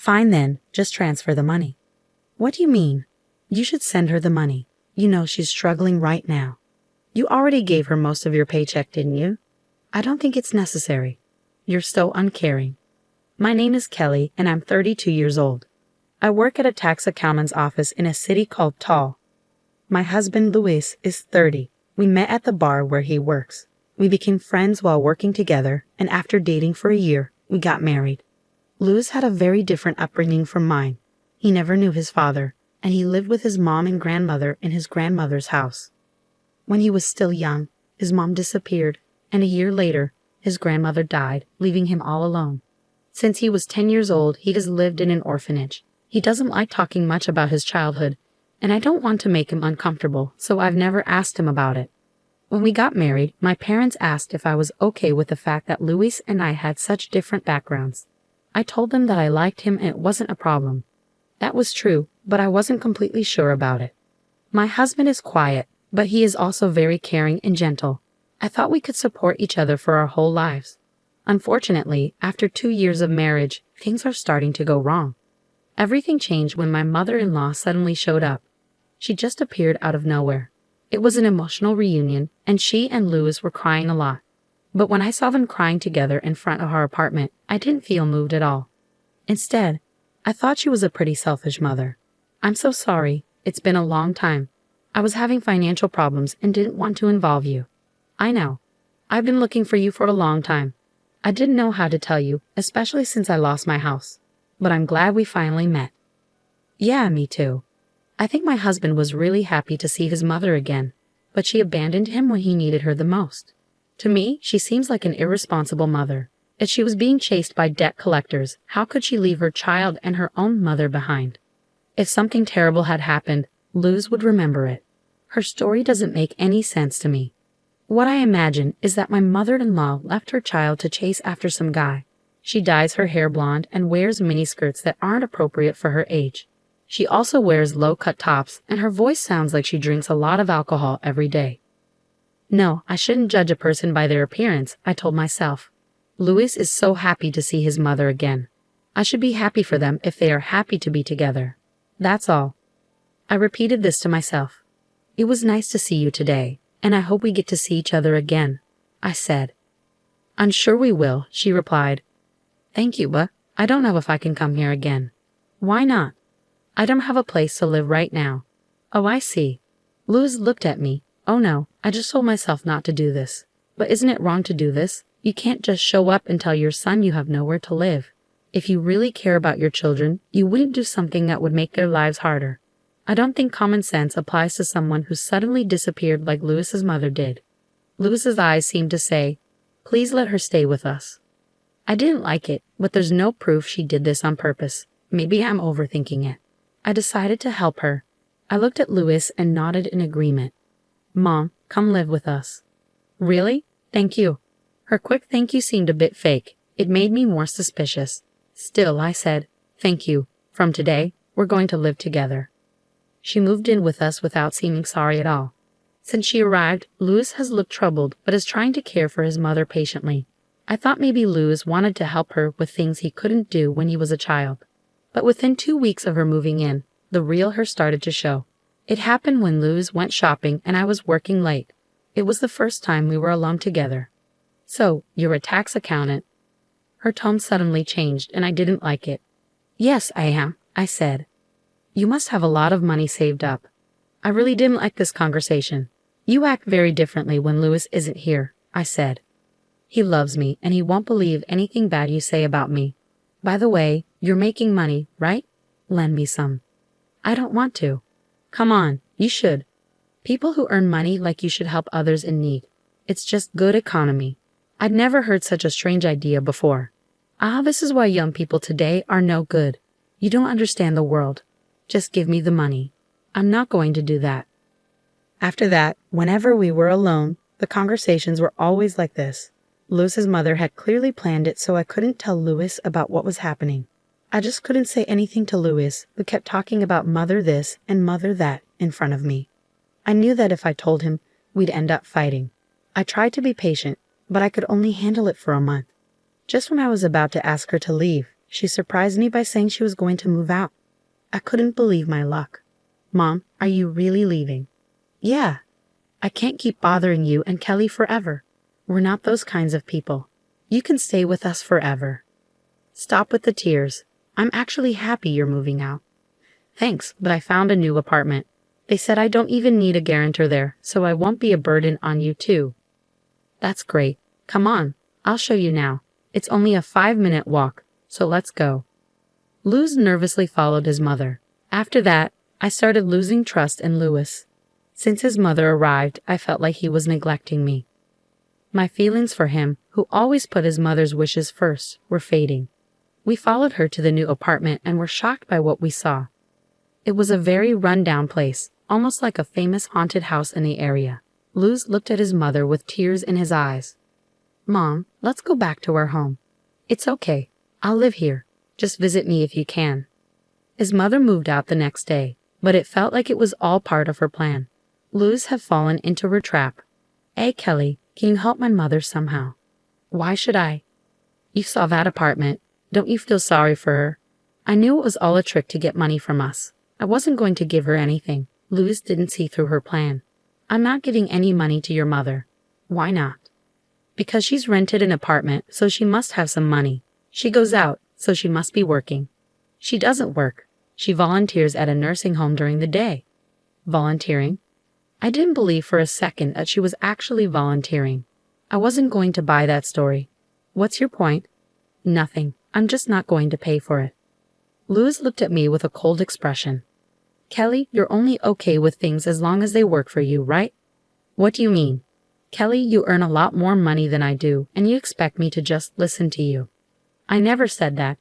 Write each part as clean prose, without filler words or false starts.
Fine then, just transfer the money. What do you mean? You should send her the money. You know she's struggling right now. You already gave her most of your paycheck, didn't you? I don't think it's necessary. You're so uncaring. My name is Kelly, and I'm 32 years old. I work at a tax accountant's office in a city called Tall. My husband, Luis, is 30. We met at the bar where he works. We became friends while working together, and after dating for a year, we got married. Luis had a very different upbringing from mine. He never knew his father, and he lived with his mom and grandmother in his grandmother's house. When he was still young, his mom disappeared, and a year later, his grandmother died, leaving him all alone. Since he was 10 years old, he has lived in an orphanage. He doesn't like talking much about his childhood, and I don't want to make him uncomfortable, so I've never asked him about it. When we got married, my parents asked if I was okay with the fact that Luis and I had such different backgrounds. I told them that I liked him and it wasn't a problem. That was true, but I wasn't completely sure about it. My husband is quiet, but he is also very caring and gentle. I thought we could support each other for our whole lives. Unfortunately, after 2 years of marriage, things are starting to go wrong. Everything changed when my mother-in-law suddenly showed up. She just appeared out of nowhere. It was an emotional reunion, and she and Louis were crying a lot. But when I saw them crying together in front of our apartment, I didn't feel moved at all. Instead, I thought she was a pretty selfish mother. I'm so sorry, it's been a long time. I was having financial problems and didn't want to involve you. I know. I've been looking for you for a long time. I didn't know how to tell you, especially since I lost my house. But I'm glad we finally met. Yeah, me too. I think my husband was really happy to see his mother again, but she abandoned him when he needed her the most. To me, she seems like an irresponsible mother. If she was being chased by debt collectors, how could she leave her child and her own mother behind? If something terrible had happened, Luz would remember it. Her story doesn't make any sense to me. What I imagine is that my mother-in-law left her child to chase after some guy. She dyes her hair blonde and wears miniskirts that aren't appropriate for her age. She also wears low-cut tops, and her voice sounds like she drinks a lot of alcohol every day. No, I shouldn't judge a person by their appearance, I told myself. Luis is so happy to see his mother again. I should be happy for them if they are happy to be together. That's all. I repeated this to myself. It was nice to see you today, and I hope we get to see each other again, I said. I'm sure we will, she replied. Thank you, but I don't know if I can come here again. Why not? I don't have a place to live right now. Oh, I see. Luz looked at me. Oh no, I just told myself not to do this. But isn't it wrong to do this? You can't just show up and tell your son you have nowhere to live. If you really care about your children, you wouldn't do something that would make their lives harder. I don't think common sense applies to someone who suddenly disappeared like Louis's mother did. Louis's eyes seemed to say, please let her stay with us. I didn't like it, but there's no proof she did this on purpose. Maybe I'm overthinking it. I decided to help her. I looked at Louis and nodded in agreement. Mom, come live with us. Really? Thank you. Her quick thank you seemed a bit fake. It made me more suspicious. Still, I said, thank you. From today, we're going to live together. She moved in with us without seeming sorry at all. Since she arrived, Louis has looked troubled but is trying to care for his mother patiently. I thought maybe Louis wanted to help her with things he couldn't do when he was a child. But within 2 weeks of her moving in, the real her started to show. It happened when Louis went shopping and I was working late. It was the first time we were alone together. So, you're a tax accountant? Her tone suddenly changed and I didn't like it. Yes, I am, I said. You must have a lot of money saved up. I really didn't like this conversation. You act very differently when Louis isn't here, I said. He loves me and he won't believe anything bad you say about me. By the way, you're making money, right? Lend me some. I don't want to. Come on, you should. People who earn money like you should help others in need. It's just good economy. I'd never heard such a strange idea before. This is why young people today are no good. You don't understand the world. Just give me the money. I'm not going to do that. After that, whenever we were alone, the conversations were always like this. Louis's mother had clearly planned it so I couldn't tell Louis about what was happening. I just couldn't say anything to Louis, who kept talking about mother this and mother that in front of me. I knew that if I told him, we'd end up fighting. I tried to be patient, but I could only handle it for a month. Just when I was about to ask her to leave, She surprised me by saying she was going to move out. I couldn't believe my luck. Mom, are you really leaving? Yeah. I can't keep bothering you and Kelly forever. We're not those kinds of people. You can stay with us forever. Stop with the tears. I'm actually happy you're moving out. Thanks, but I found a new apartment. They said I don't even need a guarantor there, so I won't be a burden on you too. That's great. Come on, I'll show you now. It's only a 5-minute walk, so let's go. Luz nervously followed his mother. After that, I started losing trust in Louis. Since his mother arrived, I felt like he was neglecting me. My feelings for him, who always put his mother's wishes first, were fading. We followed her to the new apartment and were shocked by what we saw. It was a very run-down place, almost like a famous haunted house in the area. Luz looked at his mother with tears in his eyes. Mom, let's go back to our home. It's okay. I'll live here. Just visit me if you can. His mother moved out the next day, but it felt like it was all part of her plan. Luz had fallen into her trap. Hey, Kelly, can you help my mother somehow? Why should I? You saw that apartment. Don't you feel sorry for her? I knew it was all a trick to get money from us. I wasn't going to give her anything. Luz didn't see through her plan. I'm not giving any money to your mother. Why not? Because she's rented an apartment, so she must have some money. She goes out, so she must be working. She doesn't work. She volunteers at a nursing home during the day. Volunteering? I didn't believe for a second that she was actually volunteering. I wasn't going to buy that story. What's your point? Nothing. I'm just not going to pay for it. Luz looked at me with a cold expression. Kelly, you're only okay with things as long as they work for you, right? What do you mean? Kelly, you earn a lot more money than I do, and you expect me to just listen to you. I never said that.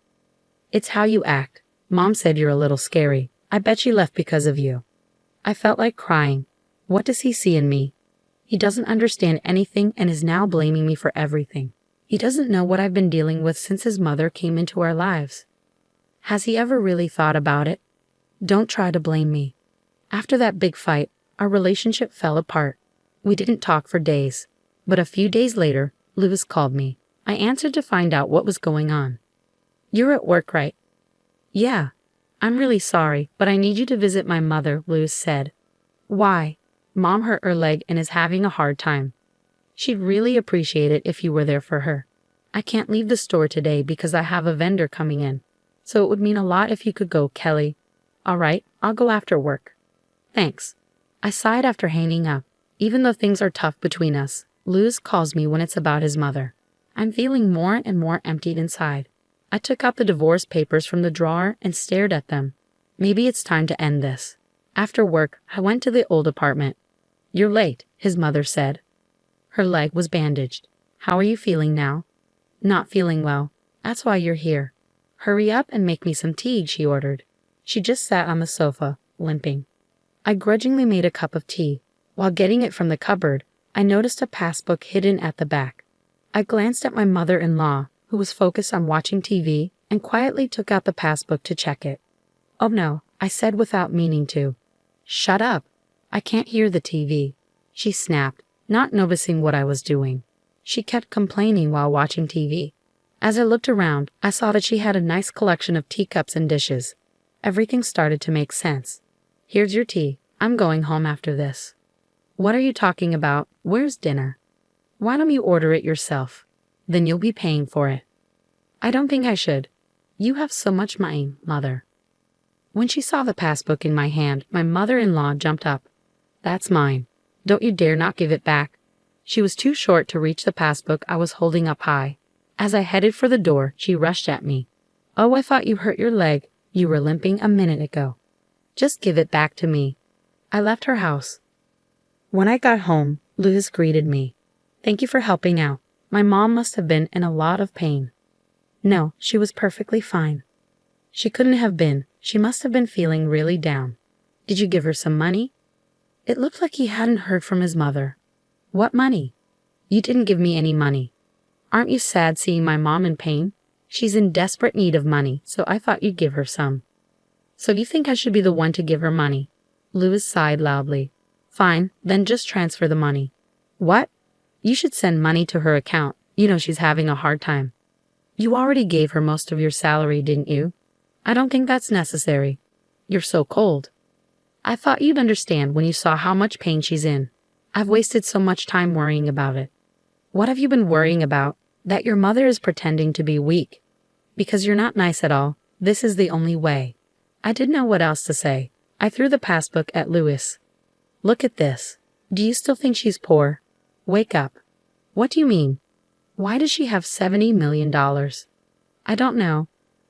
It's how you act. Mom said you're a little scary. I bet she left because of you. I felt like crying. What does he see in me? He doesn't understand anything and is now blaming me for everything. He doesn't know what I've been dealing with since his mother came into our lives. Has he ever really thought about it? Don't try to blame me. After that big fight, our relationship fell apart. We didn't talk for days. But a few days later, Louis called me. I answered to find out what was going on. You're at work, right? Yeah. I'm really sorry, but I need you to visit my mother, Louis said. Why? Mom hurt her leg and is having a hard time. She'd really appreciate it if you were there for her. I can't leave the store today because I have a vendor coming in. So it would mean a lot if you could go, Kelly. All right, I'll go after work. Thanks. I sighed after hanging up. Even though things are tough between us, Louis calls me when it's about his mother. I'm feeling more and more emptied inside. I took out the divorce papers from the drawer and stared at them. Maybe it's time to end this. After work, I went to the old apartment. You're late, his mother said. Her leg was bandaged. How are you feeling now? Not feeling well. That's why you're here. Hurry up and make me some tea, she ordered. She just sat on the sofa, limping. I grudgingly made a cup of tea. While getting it from the cupboard, I noticed a passbook hidden at the back. I glanced at my mother-in-law, who was focused on watching TV, and quietly took out the passbook to check it. Oh no, I said without meaning to. Shut up. I can't hear the TV. She snapped, not noticing what I was doing. She kept complaining while watching TV. As I looked around, I saw that she had a nice collection of teacups and dishes. Everything started to make sense. Here's your tea. I'm going home after this. What are you talking about? Where's dinner? Why don't you order it yourself? Then you'll be paying for it. I don't think I should. You have so much money, Mother. When she saw the passbook in my hand, my mother-in-law jumped up. That's mine. Don't you dare not give it back. She was too short to reach the passbook I was holding up high. As I headed for the door, she rushed at me. Oh, I thought you hurt your leg. You were limping a minute ago. Just give it back to me. I left her house. When I got home, Louis greeted me. Thank you for helping out. My mom must have been in a lot of pain. No, she was perfectly fine. She couldn't have been. She must have been feeling really down. Did you give her some money? It looked like he hadn't heard from his mother. What money? You didn't give me any money. Aren't you sad seeing my mom in pain? She's in desperate need of money, so I thought you'd give her some. So you think I should be the one to give her money? Louis sighed loudly. Fine, then just transfer the money. What? You should send money to her account. You know she's having a hard time. You already gave her most of your salary, didn't you? I don't think that's necessary. You're so cold. I thought you'd understand when you saw how much pain she's in. I've wasted so much time worrying about it. What have you been worrying about? That your mother is pretending to be weak. Because you're not nice at all, this is the only way. I didn't know what else to say. I threw the passbook at Louis. Look at this. Do you still think she's poor? Wake up. What do you mean? Why does she have $70 million? I don't know.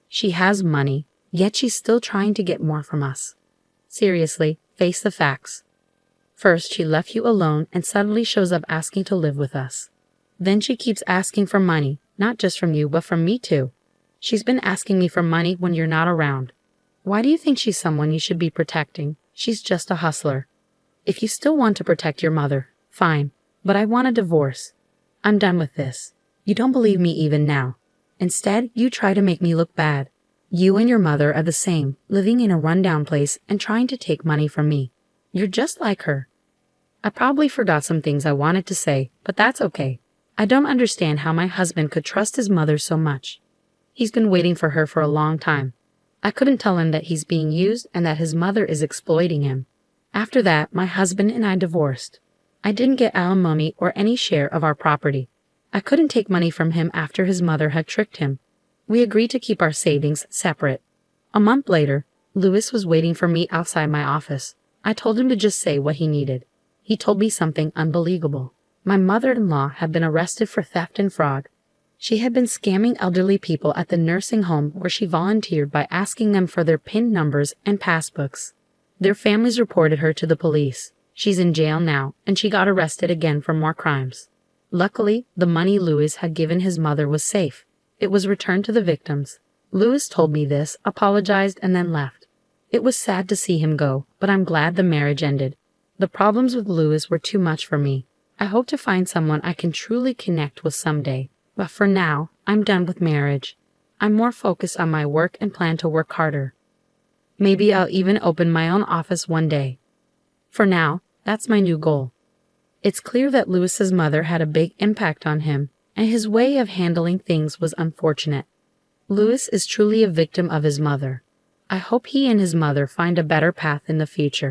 She has money, yet she's still trying to get more from us. Seriously, face the facts. First, she left you alone and suddenly shows up asking to live with us. Then she keeps asking for money, not just from you, but from me too. She's been asking me for money when you're not around. Why do you think she's someone you should be protecting? She's just a hustler. If you still want to protect your mother, fine, but I want a divorce. I'm done with this. You don't believe me even now. Instead, you try to make me look bad. You and your mother are the same, living in a rundown place and trying to take money from me. You're just like her. I probably forgot some things I wanted to say, but that's okay. I don't understand how my husband could trust his mother so much. He's been waiting for her for a long time. I couldn't tell him that he's being used and that his mother is exploiting him. After that, my husband and I divorced. I didn't get alimony or any share of our property. I couldn't take money from him after his mother had tricked him. We agreed to keep our savings separate. A month later, Louis was waiting for me outside my office. I told him to just say what he needed. He told me something unbelievable. My mother-in-law had been arrested for theft and fraud. She had been scamming elderly people at the nursing home where she volunteered by asking them for their PIN numbers and passbooks. Their families reported her to the police. She's in jail now, and she got arrested again for more crimes. Luckily, the money Louis had given his mother was safe. It was returned to the victims. Louis told me this, apologized, and then left. It was sad to see him go, but I'm glad the marriage ended. The problems with Louis were too much for me. I hope to find someone I can truly connect with someday. But for now, I'm done with marriage. I'm more focused on my work and plan to work harder. Maybe I'll even open my own office one day. For now, that's my new goal. It's clear that Louis's mother had a big impact on him, and his way of handling things was unfortunate. Louis is truly a victim of his mother. I hope he and his mother find a better path in the future.